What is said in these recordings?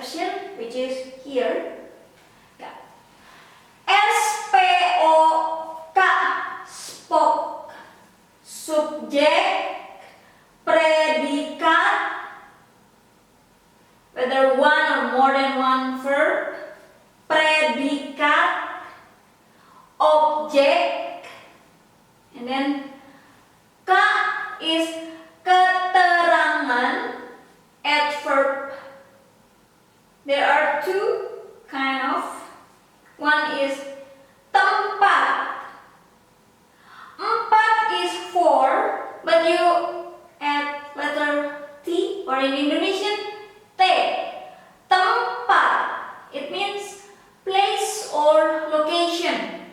exception, which is here. Yeah. SPOK, spoke. Subjek, predikat, whether one or more than one verb. Predikat, objek, and then ka is keterangan, adverb. There are two kind of. One is tempat. Empat is four, but you add letter T, or in Indonesian T. Tempat, it means place or location.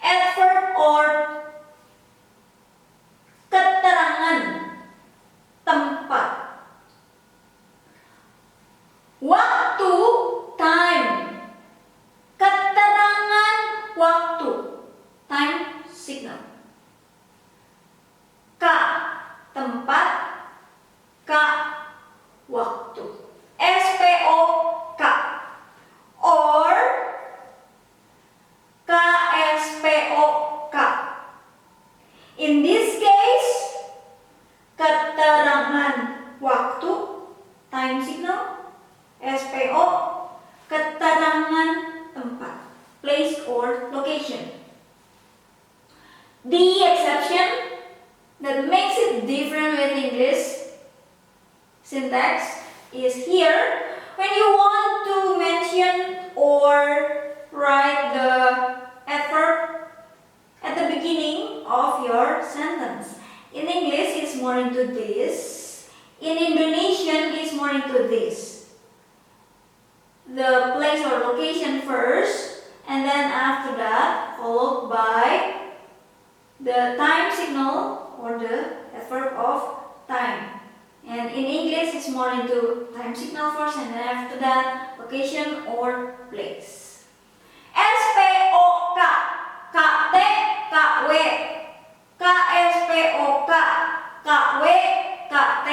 Adverb or keterangan, tempat. Waktu, time. Keterangan waktu, time signal. Ka, tempat. Ka, waktu. SPOK. Or KSPOK. In this case, keterangan waktu, time signal. SPO, keterangan tempat, place or location. The exception that makes it different with English syntax is here. When you want to mention or write the adverb at the beginning of your sentence. In English, it's more into this. In Indonesian, it's more into this. The place or location first, and then after that, followed by the time signal or the adverb of time. And in English, it's more into time signal first, and then after that, location or place. SPOK, KT, KW, KSPOK, KW, KT,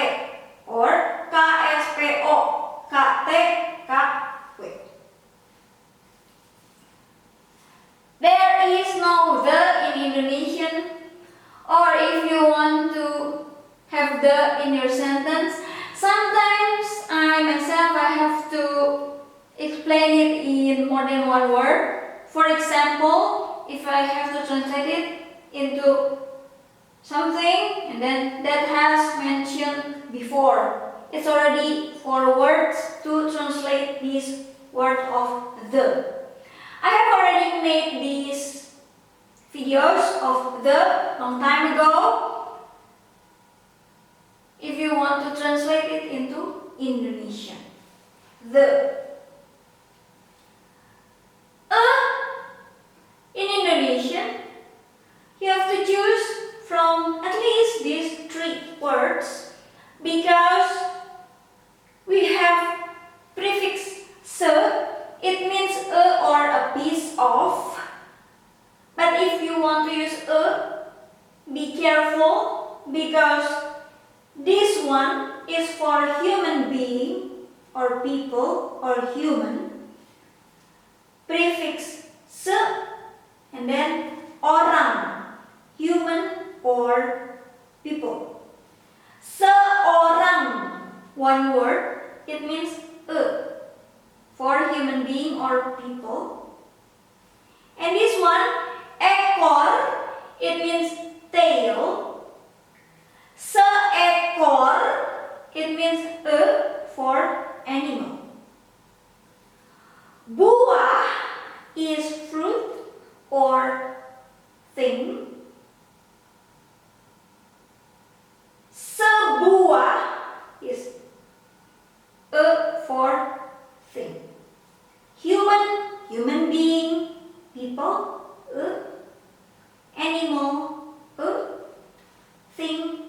or KSPO, KT, KW. There is no the in Indonesian, or if you want to have the in your sentence, sometimes I have to explain it in more than one word. For example, if I have to translate it into something and then that has mentioned before, it's already 4 words to translate this word of the. I have already made these videos of the long time ago. If you want to translate it into Indonesian, the. In Indonesian, you have to choose from at least these 3 words because we have prefix se. It means a or a piece of. But if you want to use a, be careful because this one is for human being or people or human. Prefix se and then orang, human or people. Seorang, one word, it means a, for human being or people. And this one, ekor, it means tail. Seekor, it means a, for animal. Buah is fruit or thing. Sebuah is a for thing. Human being, people, animal, thing,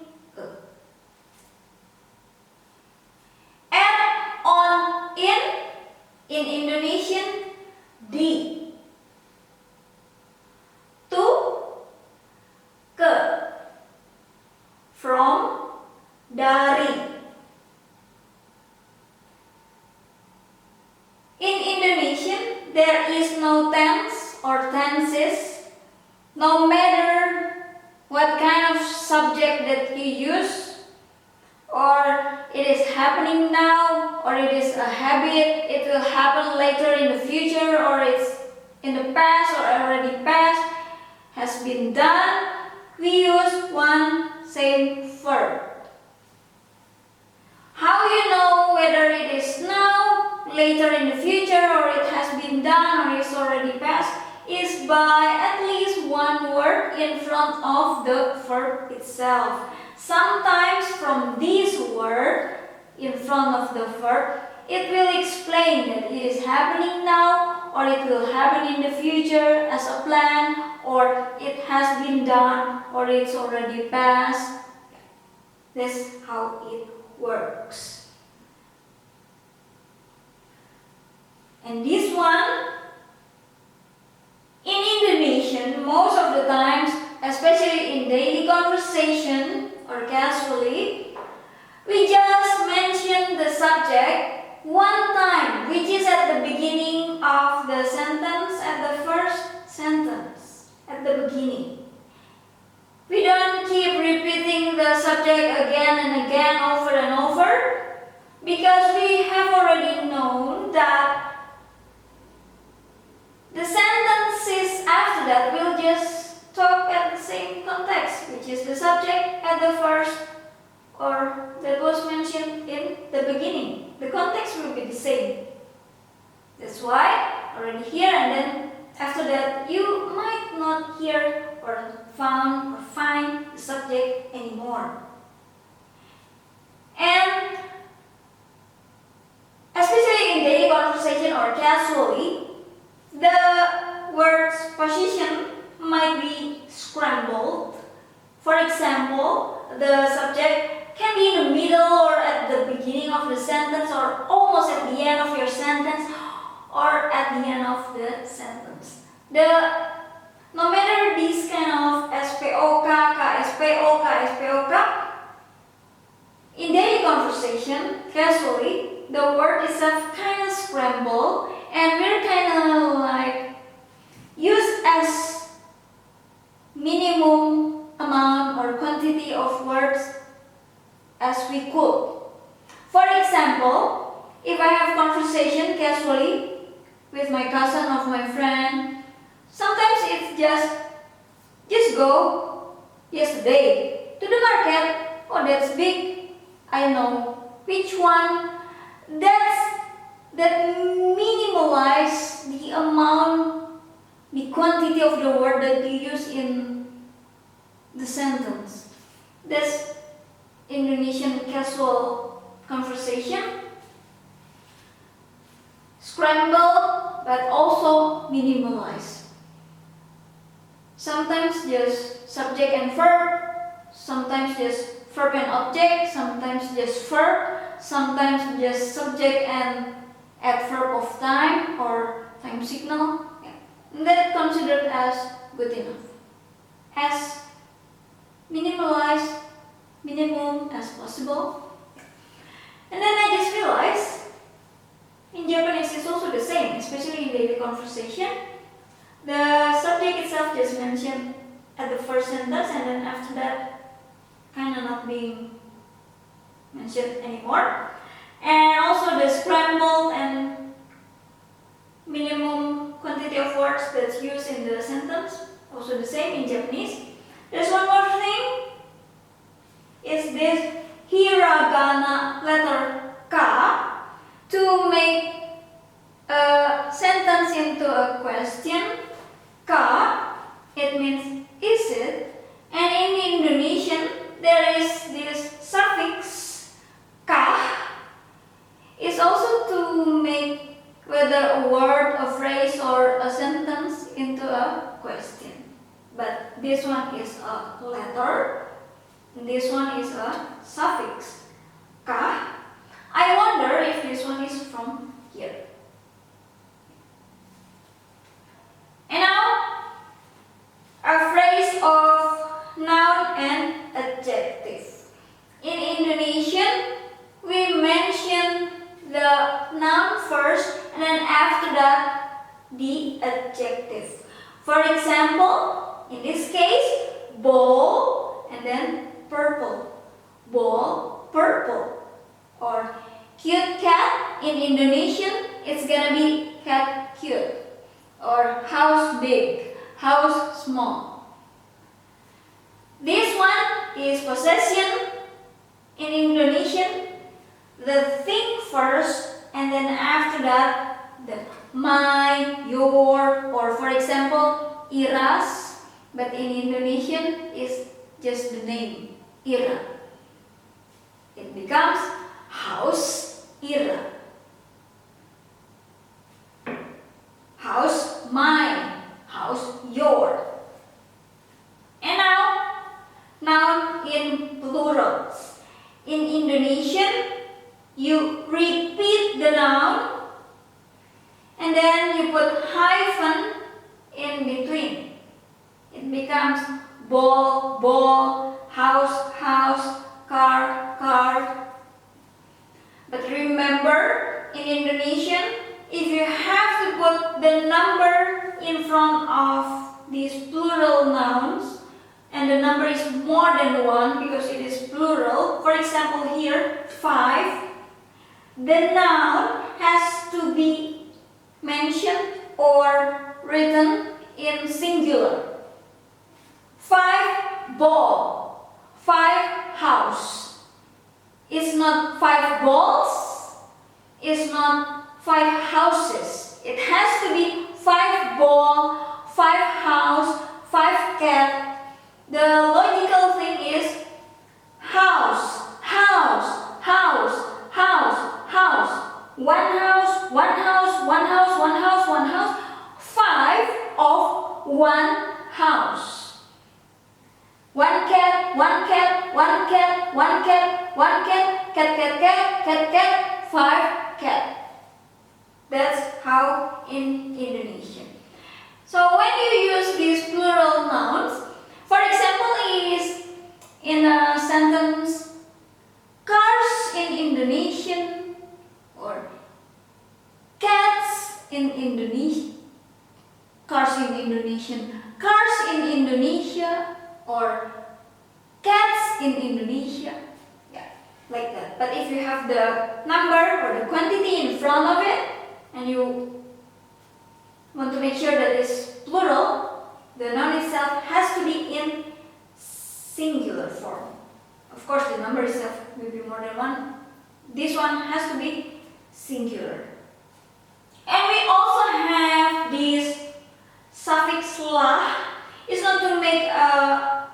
there is no tense or tenses, no matter what kind of subject that you use, or it is happening now, or it is a habit, it will happen later in the future, or it's in the past or already past, has been done, we use one same verb. How you know whether it is now, later in the future, or it has been done, or it's already past, is by at least one word in front of the verb itself. Sometimes from this word in front of the verb, it will explain that it is happening now, or it will happen in the future as a plan, or it has been done, or it's already past. That's how it works. And this one, in Indonesian, most of the times, especially in daily conversation or casually, we just mention the subject one time, which is at the beginning of the sentence, at the first sentence, at the beginning. We don't keep repeating the subject again and again, over and over, because we have already known that the sentences after that will just talk at the same context, which is the subject at the first, or that was mentioned in the beginning. The context will be the same. That's why already here and then after that you might not hear or find the subject anymore. And especially in daily conversation or casually, the word's position might be scrambled. For example, the subject can be in the middle or at the beginning of the sentence, or almost at the end of your sentence, or at the end of the sentence. No matter this kind of SPOK, KSPO, KSPOK, in daily conversation, casually, the word itself kind of scrambled, and we're kind of like used as minimum amount or quantity of words as we could. For example, if I have conversation casually with my cousin or my friend, sometimes it's just go yesterday to the market. Oh, that's big. I know which one. That minimalize the amount, the quantity of the word that you use in the sentence. That's Indonesian casual conversation. Scramble, but also minimalize. Sometimes just subject and verb, sometimes just verb and object, sometimes just verb, sometimes just subject and adverb of time or time signal. And that's considered as good enough. As minimalized, minimum as possible. And then I just realized in Japanese it's also the same, especially in daily conversation. The subject itself just mentioned at the first sentence, and then after that kind of not being mentioned anymore. And also the scrambled and minimum quantity of words that's used in the sentence, also the same in Japanese. There's one more thing, is this hiragana letter ka to make a sentence into a question. Ka, it means is it, and in Indonesian there is this suffix ka, is also to make whether a word, a phrase, or a sentence into a question. But this one is a letter, and this one is a suffix ka. I wonder if this one is from here. And now, a phrase of noun and adjective. In Indonesian, we mention the noun first, and then after that, adjective. For example, in this case, ball and then purple. Ball, purple. Or cute cat in Indonesian, it's gonna be cat cute. Or house big, house small. This one is possession in Indonesian. The thing first, and then after that, the my, your, or for example, Ira's, but in Indonesian is just the name, Ira. It becomes house Ira. House mine, house your. And now, noun in plurals. In Indonesian, you repeat the noun and then you put hyphen in between. It becomes ball, ball, house, house, car, car. But remember, in Indonesian, if you have to put the number in front of these plural nouns, and the number is more than 1 because it is plural, for example here, 5, the noun has to be mentioned or written in singular. 5 ball, 5 house. It's not 5 balls, it's not 5 houses. It has to be 5 ball, 5 house, 5 cat. The logical thing is house, house, house, house, house. One house, one house, one house, one house, one house. 5 of one house. One cat, one cat, one cat, one cat, one cat, cat, cat, cat, cat, cat, 5 cat. That's how in Indonesian. So when you use these plural nouns, for example, is in a sentence, cars in Indonesian, or cats in Indonesia, cars in Indonesian, cars in Indonesia, or cats in Indonesia, yeah, like that. But if you have the number or the quantity in front of it, and you want to make sure that it's plural, the noun itself has to be in singular form. Of course, the number itself will be more than 1. This one has to be singular. And we also have this suffix lah. It's not to make a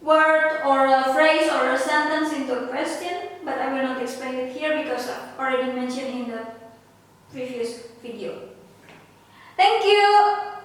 word or a phrase or a sentence into a question, but I will not explain it here because I've already mentioned in the previous video. Thank you!